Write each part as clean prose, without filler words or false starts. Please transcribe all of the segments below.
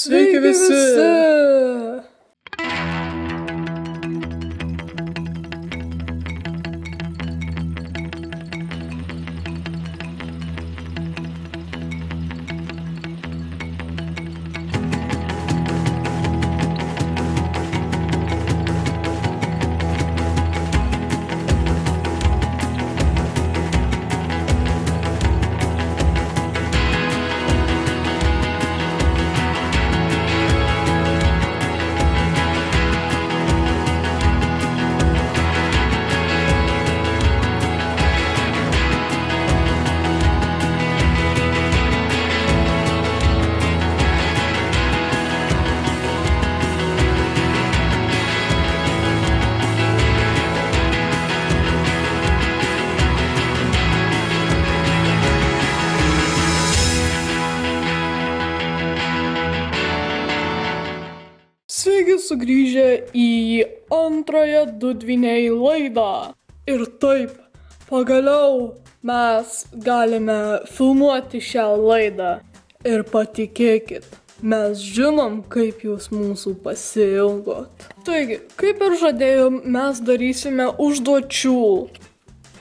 Sveiki visi! Sveiki sugrįžę į antrąją Du dvyniai laidą. Ir taip, pagaliau mes galime filmuoti šią laidą. Ir patikėkit, mes žinom, kaip jūs mūsų pasiilgot. Taigi, kaip ir žadėjom, mes darysime užduočių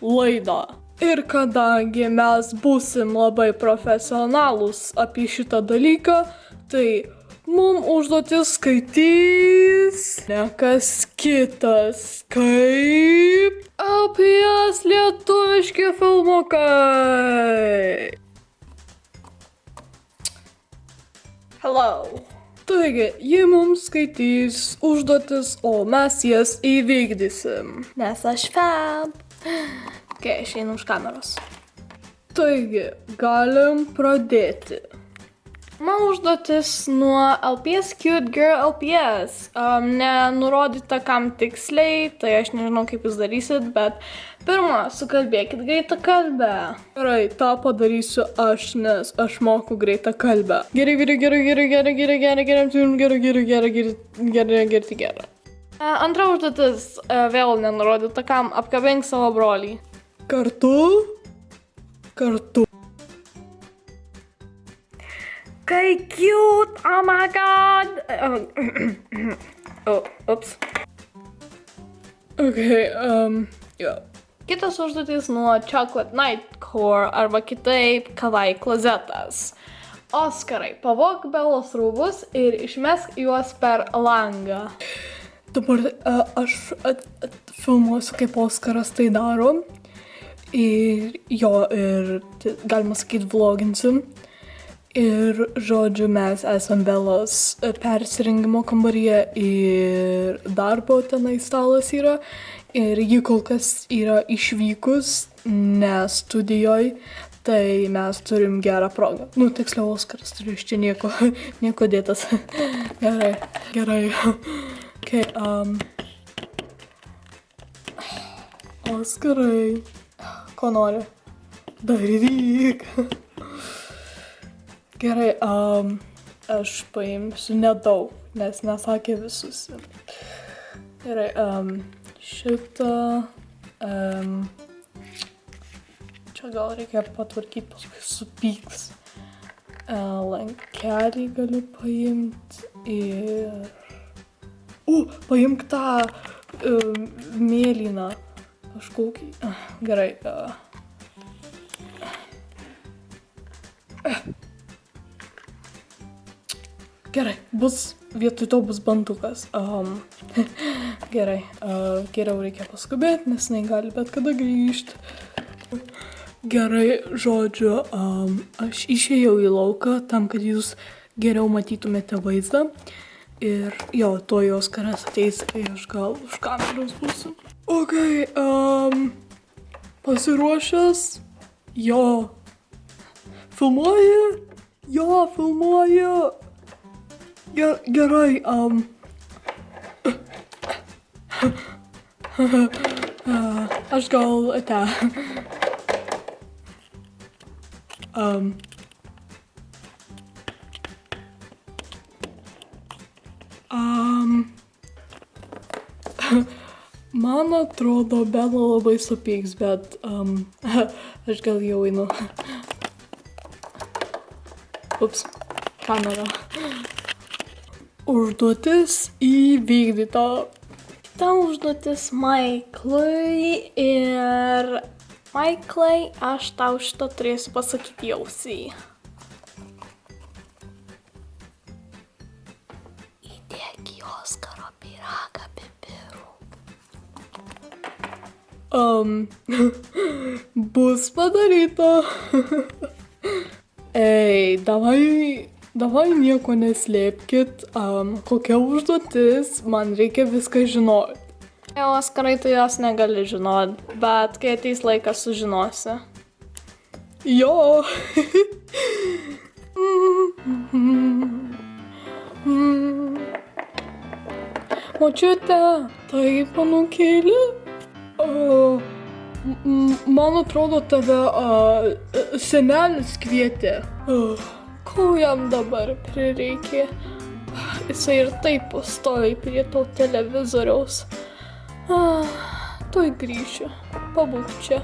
laidą. Ir kadangi mes būsim labai profesionalūs apie šitą dalyką, tai mums užduotis skaitys ne kas kitas, kaip LPS lietuviški filmukai. Hello. Taigi, jie mums skaitys užduotis, o mes jas įvykdysim. Nes aš fab. Okay, aš einu už kameros. Taigi, galim pradėti. Man užduotis nuo LPS Cute Girl LPS. Nenurodyta kam tiksliai, tai aš nežinau kaip jūs darysit, bet pirmą, sukalbėkit greitą kalbę. Gerai, tą padarysiu aš, nes aš moku greitą kalbę. Gerai. Antra užduotis, vėl nenurodyta kam, apkabink savo brolį. Kartu. Kai cute, oh my god. Oops. Okay, jo. Kitas užduotis nuo Chocolate Nightcore arba kitaip Kawaii klozetas. Oskarai, pavok Belos rūbus ir išmesk juos per langą. Dabar aš filmuosiu, kaip Oskaras tai daro. Ir galima sakyti, vloginsim. Ir, žodžiu, mes esam Belos persirengimo kambaryje ir darbo tenai stalas yra. Ir ji kol kas yra išvykus, ne studijoj, tai mes turim gerą progą. Nu, tiksliau, Oskaras turi iš čia nieko dėtas. Gerai. Okay, Oskarai, ko nori? Daryk. Gerai, aš paimsiu nedaug, nes nesakė visus. Gerai, šitą, čia gal reikia patvarkyti, paskui supyks. Lankelį galiu paimti ir... paimk tą mėlyną kažkokį. Gerai, Gerai, vietoj to bus bandukas. Gerai, geriau reikia paskubėti, nes negali bet kada grįžti. Gerai, žodžiu, aš išėjau į lauką tam, kad jūs geriau matytumėte vaizdą. Ir jo, to Oskaras ateis, kai aš gal už kameros būsiu. Okay, pasiruošęs? Jo. Filmuoji? Jo, filmuoju. Gerai, aš gal man atrodo, Bela labai supyks, bet aš gal jau einu. Ups, kamera. Užduotis įvykdyta. Ta užduotis Maiklui ir Maiklai, aš tau šitą turėsiu pasakyti ausį. Įdėk į Oskaro pyragą pipirų. Bus padaryta. Ei, davai nieko neslėpkit. Kokia užduotis, man reikia viską žinoti. Oskarai, tu jos negali žinot, bet kai ateis laikas sužinosi. Jo. Močiute, tai panukėlė? Man atrodo, tave senelis kvietė. Ko jam dabar prireikė? Jisai ir taip stovi prie to televizoriaus. Tuoj grįšiu. Pabūk čia.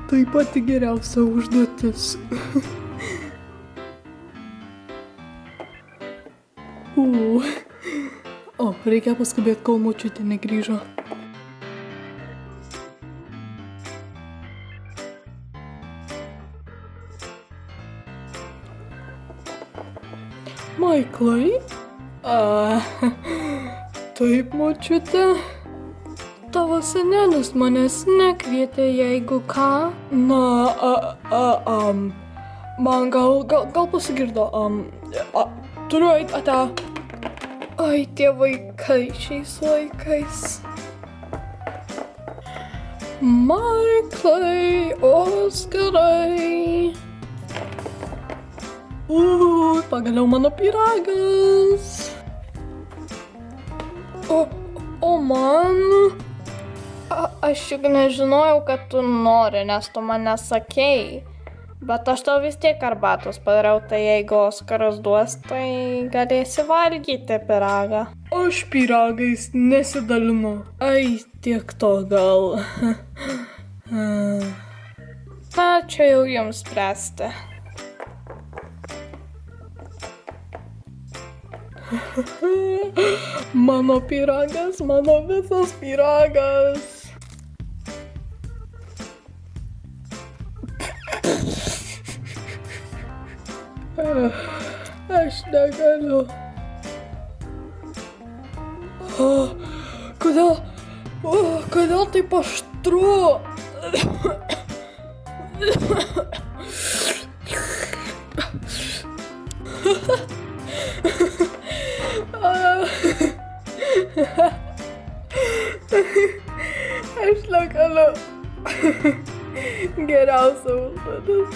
Tai pati geriausia užduotis. Reikia paskubėti, kol močiutė negrįžo. Maiklai? Taip, močiutė. Tavo senelis manęs nekvietė, jeigu ką. Man gal pasigirdo. Turiu eit ate. Ai, tie vaikai šiais laikais. Maiklai, Oskarai. Pagaliau mano pyragas. O man? Aš juk nežinojau, kad tu nori, nes tu man nesakei. Bet aš tau vis tiek arbatos padariau, tai jeigu Oskaras duos, tai galėsi valgyti pyragą. Aš pyragais nesidalinu. Ai, tiek to gal. Na, čia jau jums spręsti. Mano pyragas, mano visas pyragas. Aš negaliu. Kodėl taip aštru? Aš negaliu. Geriausia užduotis.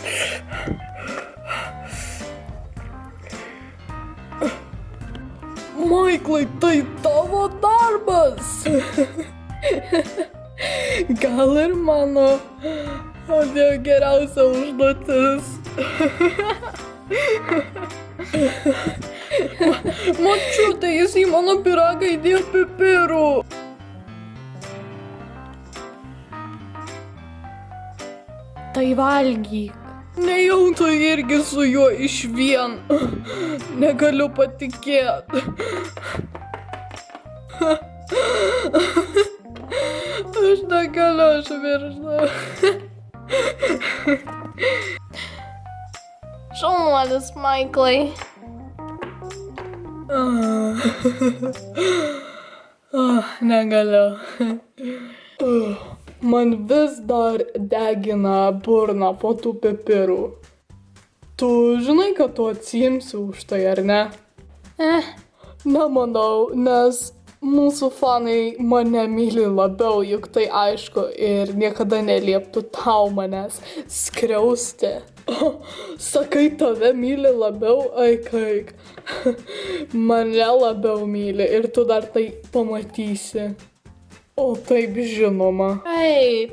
Maiklai, tai tavo darbas. Gal ir mano. O Dieve, geriausia užduotis. Močiutė, jis į mano pyragą įdėjo pipirų. Tai valgyk. Nejau, tu irgi su juo išvien. Negaliu patikėti. Aš negaliu, aš viršau. Šaunuolis, Maiklai. Negaliu. Man vis dar degina burną po tų pipirų. Tu žinai, kad tu atsiimsi už tai, ar ne? Nemanau, nes mūsų fanai mane myli labiau, juk tai aišku, ir niekada nelieptų tau manęs skriausti. Sakai, tave myli labiau, aikaik. Mane labiau myli ir tu dar tai pamatysi. O taip žinoma.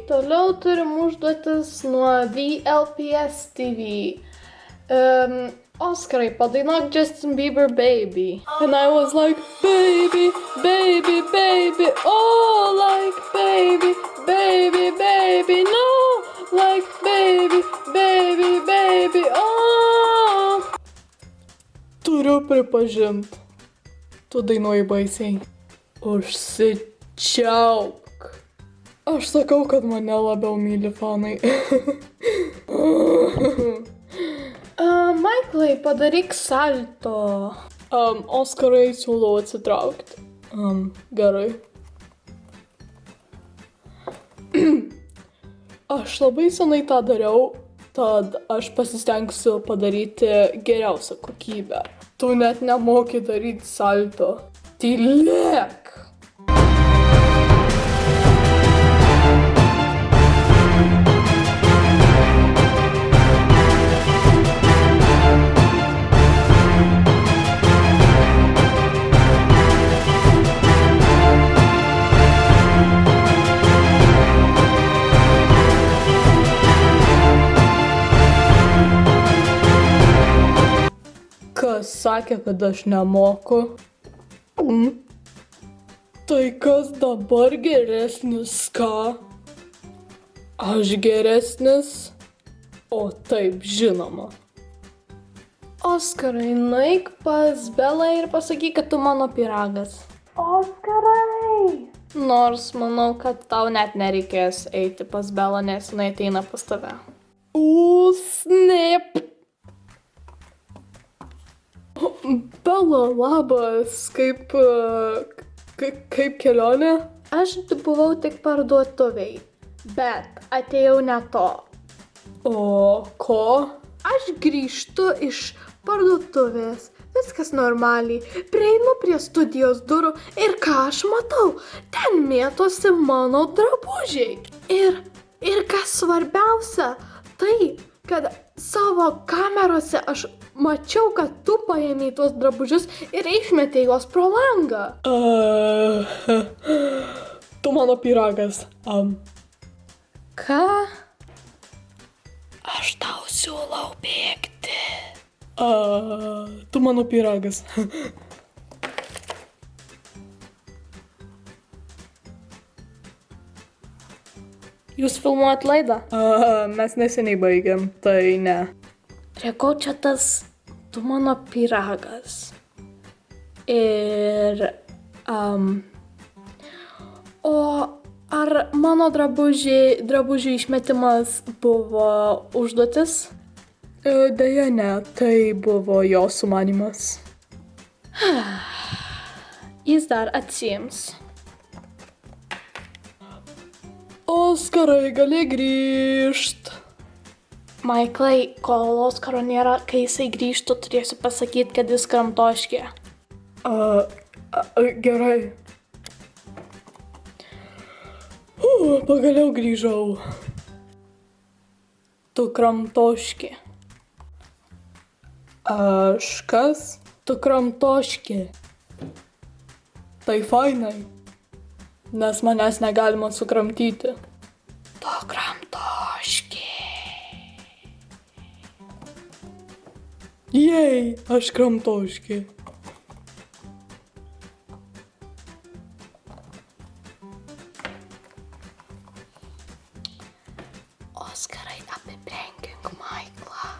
Toliau turim užduotis nuo VLPS TV. Oskarai, padainuok Justin Bieber Baby. And I was like, baby, baby, baby, oh, like baby, baby, baby, no, like baby, baby, baby, oh. Turiu pripažint, tu dainuoji baisiai. Užsičiauk. Aš sakau, kad mane labiau myli fanai. Maiklai, padaryk salto. Oskarai, siūlau atsitraukti. Gerai. Aš labai senai tą dariau, tad aš pasistengsiu padaryti geriausią kokybę. Tu net nemoki daryti salto. Tylėk! Kas sakė, kad aš nemoku? Tai kas dabar geresnis, ką? Aš geresnis? O taip, žinoma. Oskarai, nueik pas Belą ir pasakyk, kad tu mano pyragas. Oskarai! Nors manau, kad tau net nereikės eiti pas Belą, nes jinai ateina pas tave. Snip! Bela, labas, kaip kelionė? Aš buvau tik parduotuviai, bet atėjau ne to. O ko? Aš grįžtu iš parduotuvės, viskas normaliai, prieinu prie studijos durų ir ką aš matau, ten mėtosi mano drabužiai. Ir kas svarbiausia, tai, kad savo kamerose aš mačiau, kad tu paėmei tuos drabužius ir išmetei juos pro langą. Tu mano pyragas. Ką? Aš tau siūlau bėgti. Tu mano pyragas. Jūs filmuojat laidą? Mes neseniai baigėm, tai ne. Reikau čia tas, tu mano pyragas. Ir, o ar mano drabužių išmetimas buvo užduotis? Deja ne, tai buvo jo sumanymas. Jis dar atsiims. Oskarai, gali grįžt. Maiklai, kol Oskaro nėra, kai jisai grįžtų, turėsiu pasakyti, kad jis kramtoškė. Gerai. Pagaliau grįžau. Tu kramtoškė. Aš kas? Tu kramtoškė. Tai fainai. Nes manęs negalima sukramtyti. Tu kramtoškė. Jei, aš kramtoškė. Oskarai, apibrengink Maiklą.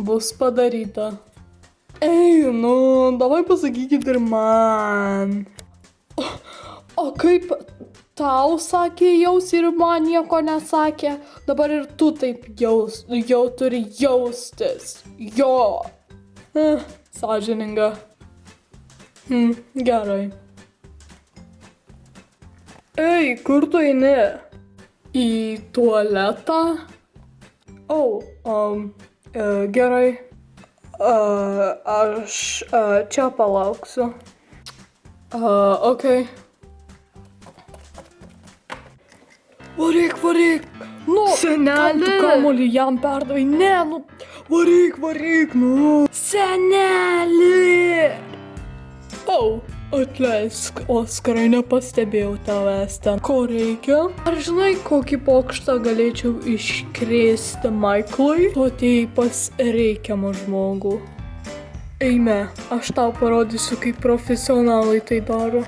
Bus padaryta. Ei, davai pasakykit ir man. O kaip tau sakė jaus ir man nieko nesakė, dabar ir tu taip jau turi jaustis. Jo. Sąžininga. Gerai. Ei, kur tu eini? Į tualetą? Gerai. Aš čia palauksiu. Okei. Varyk. Seneli. Tu kamuolį jam perdavai. Ne, varyk, Seneli. Atleisk, Oskarai, nepastebėjau tavęs ten. Ko reikia? Ar žinai, kokį pokštą galėčiau iškrėsti Maiklui? Tu atėjai pas reikiamą žmogų. Eime, aš tau parodysiu, kaip profesionalai tai daro.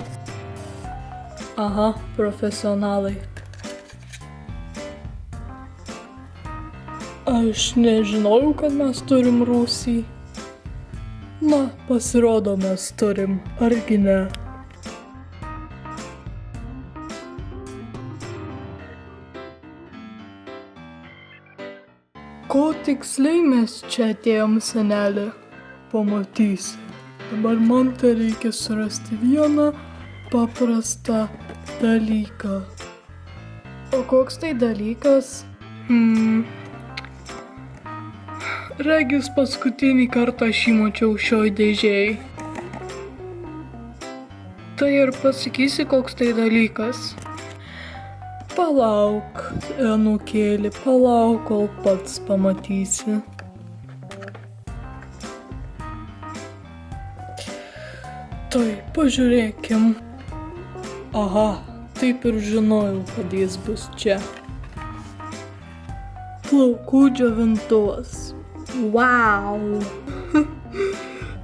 Aha, profesionalai. Aš nežinojau, kad mes turim rūsį. Na, pasirodo, mes turim, argi ne? Ko tiksliai mes čia atėjom, senelė? Pamatysi. Dabar man tai reikia surasti vieną paprastą dalyką. O koks tai dalykas? Regis paskutinį kartą aš jį mačiau šioj dėžėj. Tai ir pasakysi, koks tai dalykas. Palauk, anūkėli, palauk, kol pats pamatysi. Tai, pažiūrėkim. Aha, taip ir žinojau, kad jis bus čia. Plaukų džiovintuvas. Wow!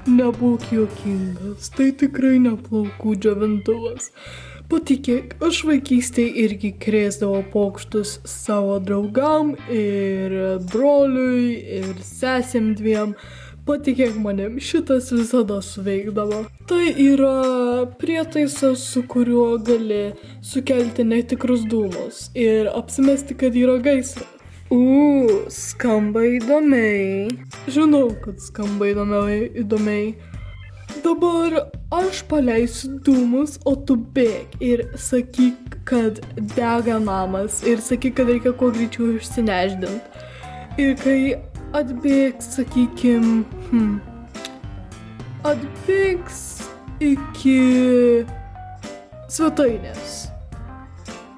Nebūk juokingas, tai tikrai ne plaukų džiovintuvas. Patikėk, aš vaikystėje irgi krėsdavau pokštus savo draugam ir broliui ir sesėm dviem. Patikėk manim, šitas visada suveikdavo. Tai yra prietaisas, su kuriuo gali sukelti netikrus dūmus ir apsimesti, kad yra gaisras. Skamba įdomiai. Žinau, kad skamba įdomiai. Dabar aš paleisiu dūmus, o tu bėk ir sakyk, kad dega namas ir sakyk, kad reikia kuo greičiau išsinešdint. Ir kai atbėgs, sakykim, atbėgs iki svetainės.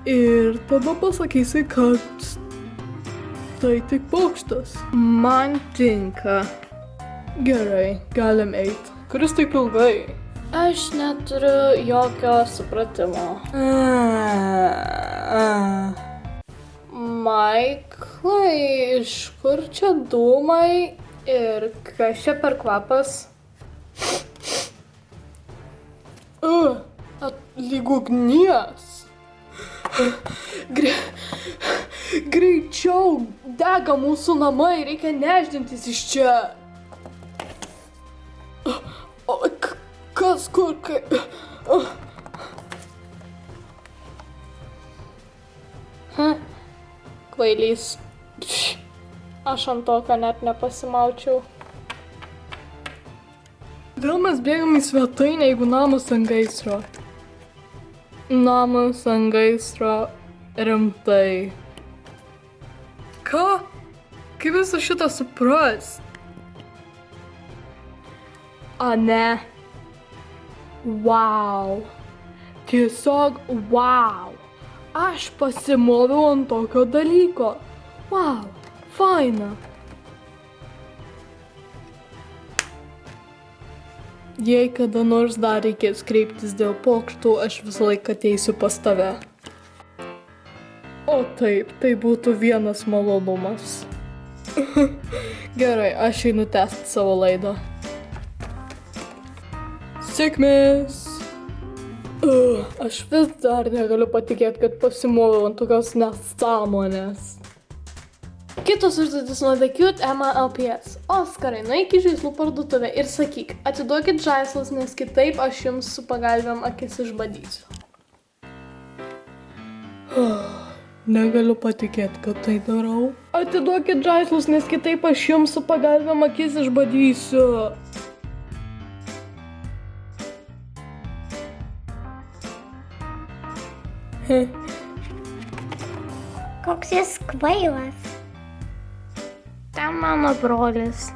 Ir tada pasakysi, kad tai tik pokštas. Man tinka. Gerai, galim eit. Kuris taip ilgai? Aš neturiu jokio supratimo. Maiklai, iš kur čia dūmai ir kas čia per kvapas? Lyg ugnies. Greičiau dega mūsų namai, reikia nešdintis iš čia. Kas kur, Kvailys. Aš ant to, ką net nepasimaučiau. Vėl mes bėgam į svetainę, jeigu namas ant gaisro. Namas ant gaisro. Rimtai. Ką? Kaip visą šitą suprast? A ne. Wow. Tiesiog wow. Aš pasimoviau ant tokio dalyko. Wow. Faina. Jei kada nors dar reikės kreiptis dėl pokštų, aš visą laiką ateisiu pas tave. O taip, tai būtų vienas malonumas. Gerai, aš einu tęsti savo laidą. Sėkmės! Aš vis dar negaliu patikėti, kad pasimoviau ant tokios nesąmonės. Kitos užduotis nuo The Cute Emma LPS. Oskarai, nueik į žaislų parduotuvę ir sakyk, atiduokit žaislus, nes kitaip aš jums su pagalvėm akis išbadysiu. Negaliu patikėti, kad tai darau. Atiduokit žaislus, nes kitaip aš jums su pagalvėm akis išbadysiu. Koks jis kvailas. Ten mano brolis.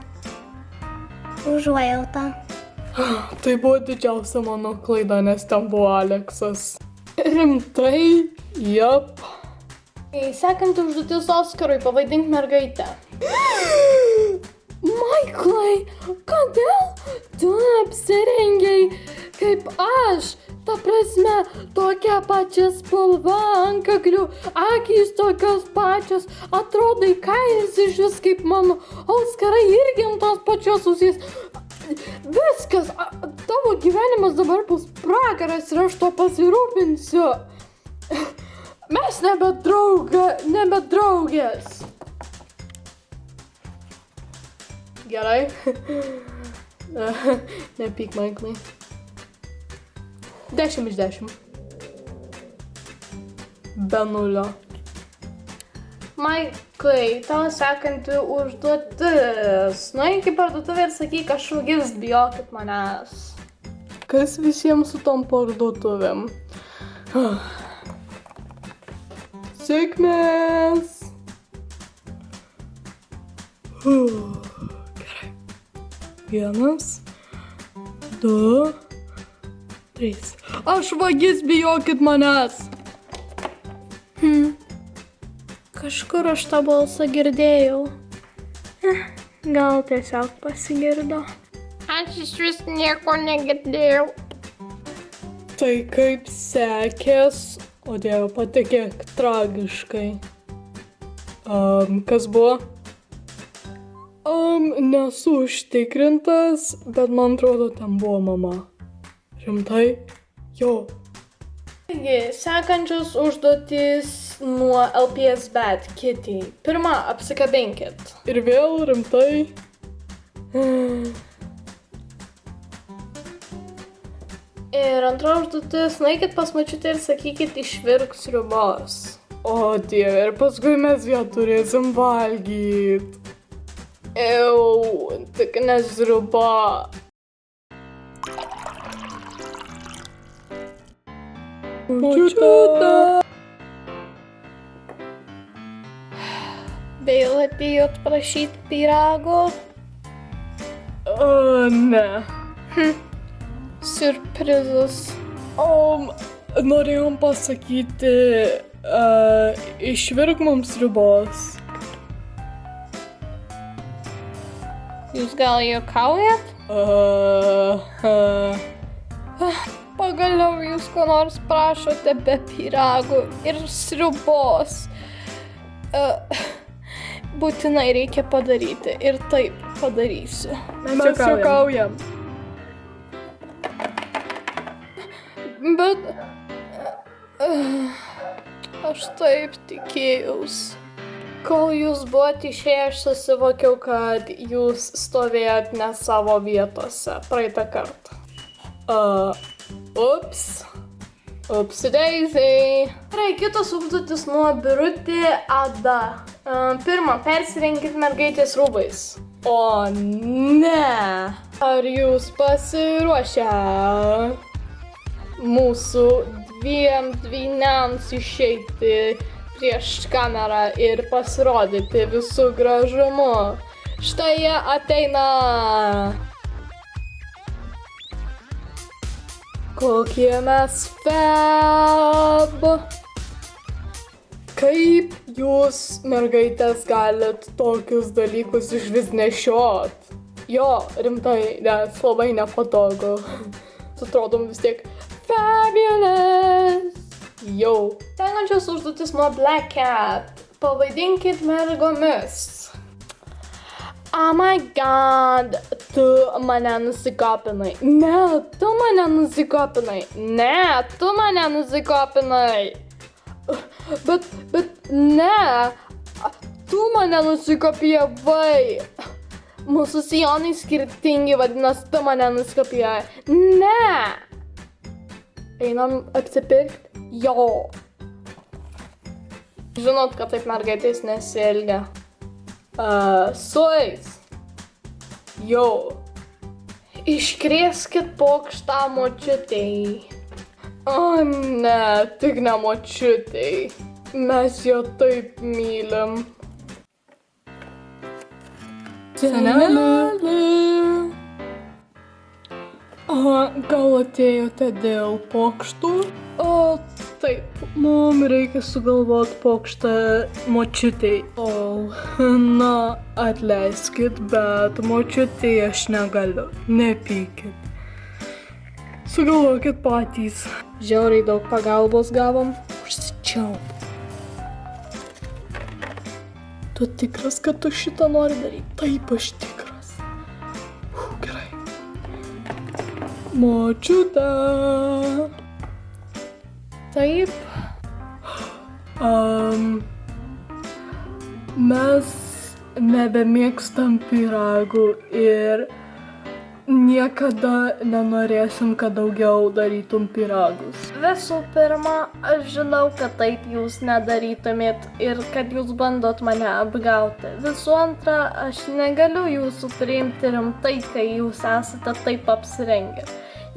Užuojauta. Tai buvo didžiausia mano klaida, nes ten buvo Aleksas. Rimtai? Jop. Sekanti užduotis Oskarui, pavaidink mergaitę. Maiklai, kodėl tu apsirengiai kaip aš? Ta prasme, tokia pačia spalva antkaklių, akys tokios pačios, atrodai kailis išvis kaip mano, auskarai irgi ant tos pačios ausys. Viskas, tavo gyvenimas dabar bus pragaras ir aš to pasirūpinsiu. Mes nebe draugės. Gerai. Nepyk, Maiklai. 10 iš 10. Be 0. Maiklai, tavo sekanti užduotis. Nueik į parduotuvę ir sakyk, kažkokius bijokit manęs. Kas visiems su tom parduotuvėm? Sėkmės! Gerai. 1, 2, 3. Aš vagis, bijokit manęs. Kažkur aš tą balsą girdėjau. Gal tiesiog pasigirdo. Aš iš vis nieko negirdėjau. Tai kaip sekės? O Dieve, patikėk tragiškai. Kas buvo? Nesu užtikrintas, bet man atrodo, ten buvo mama. Rimtai? Jo. Taigi, sekančios užduotys nuo LPS Bad Kitty. Pirma, apsikabinkit. Ir vėl rimtai. Ir antra užduotis, nueikit pas močiutę ir sakykit išvirk sriubos. O Dieve, ir paskui mes ją turėsim valgyt. Tik ne sriuba. Močiutė. Vėl atėjot prašyti pyrago? Ne. Siurprizas. Norėjom pasakyti, išvirk mums sriubos. Jūs gal juokaujat? Pagaliau jūs ko nors prašote be pyragų ir sriubos. Būtinai reikia padaryti ir taip padarysiu. Mes juokaujam. Bet aš taip tikėjausi. Kol jūs buvot išėję, aš susivokiau, kad jūs stovėjot ne savo vietose praeitą kartą. Upsi daisy. Gerai, kitos užduotis nuo Birutė Ada. Pirma, persirenkit mergaitės rūbais. O ne! Ar jūs pasiruošę mūsų dviem dvyniams išeiti prieš kamerą ir pasirodyti visų gražumu? Štai jie ateina. Kokie mes fab. Kaip jūs, mergaitės, galit tokius dalykus išvis nešiot? Jo, rimtai, nes labai nepatogu. Atrodom vis tiek fabulous. Jau. Sekančios užduotis nuo Black Cat. Pavaidinkit mergomis. Oh my god, tu mane nusikopinai. Ne, tu mane nusikopinai. Ne, tu mane nusikopinai. Bet ne, tu mane nusikopijavai. Mūsų sijonai skirtingi, vadinasi, tu mane nusikopijavai. Ne. Einam apsipirkti? Jo. Žinot, kad taip mergaitės nesielgia. Sueis. Jo. Iškrėskit pokštą močiutei. O ne, tik ne močiutei. Mes jo taip mylim. Senelė. Gal atėjote dėl pokštų? Taip, mums reikia sugalvoti pokštą močiutei. Na, atleiskit, bet močiutė aš negaliu. Nepykit. Sugalvokit patys. Žiauriai daug pagalbos gavom. Užsičiaup. Tu tikras, kad tu šitą nori daryti? Taip, aš tikras. Gerai. Močiute. Taip. Mes nebemėgstam pyragų ir niekada nenorėsim, kad daugiau darytum pyragus. Visų pirma, aš žinau, kad taip jūs nedarytumėt ir kad jūs bandot mane apgauti. Visų antra, aš negaliu jūsų priimti rimtai, kai jūs esate taip apsirengę.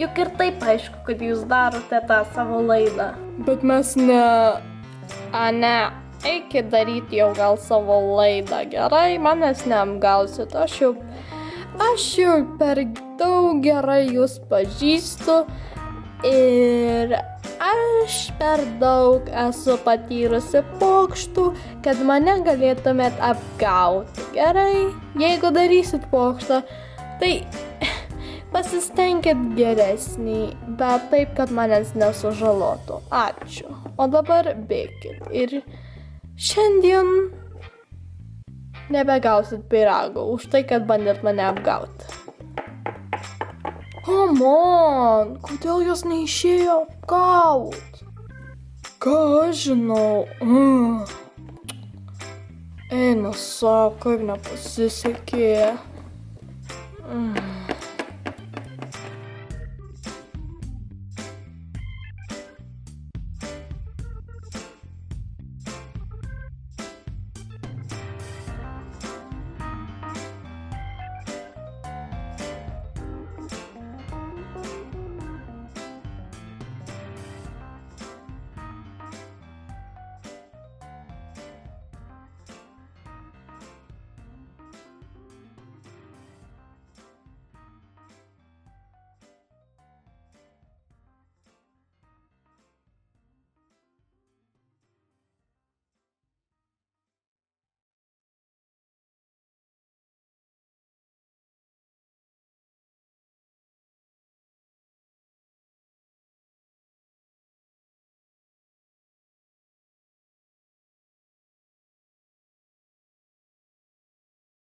Juk ir taip aišku, kad jūs darote tą savo laidą. Bet mes ne... Ne, eikit daryti jau gal savo laidą, gerai? Manęs neapgausit, aš jau per daug gerai jūs pažįstu ir aš per daug esu patyrusi pokštų, kad mane galėtumėt apgauti, gerai? Jeigu darysit pokštą, tai pasistengkit geresnį, bet taip, kad manęs nesužalotų. Ačiū. O dabar bėkit ir šiandien nebegausit pyrago už tai, kad bandėt mane apgauti. Man, kodėl jos neišėjo apgaut? Ką aš žinau? Eina savo, kaip nepasisekė.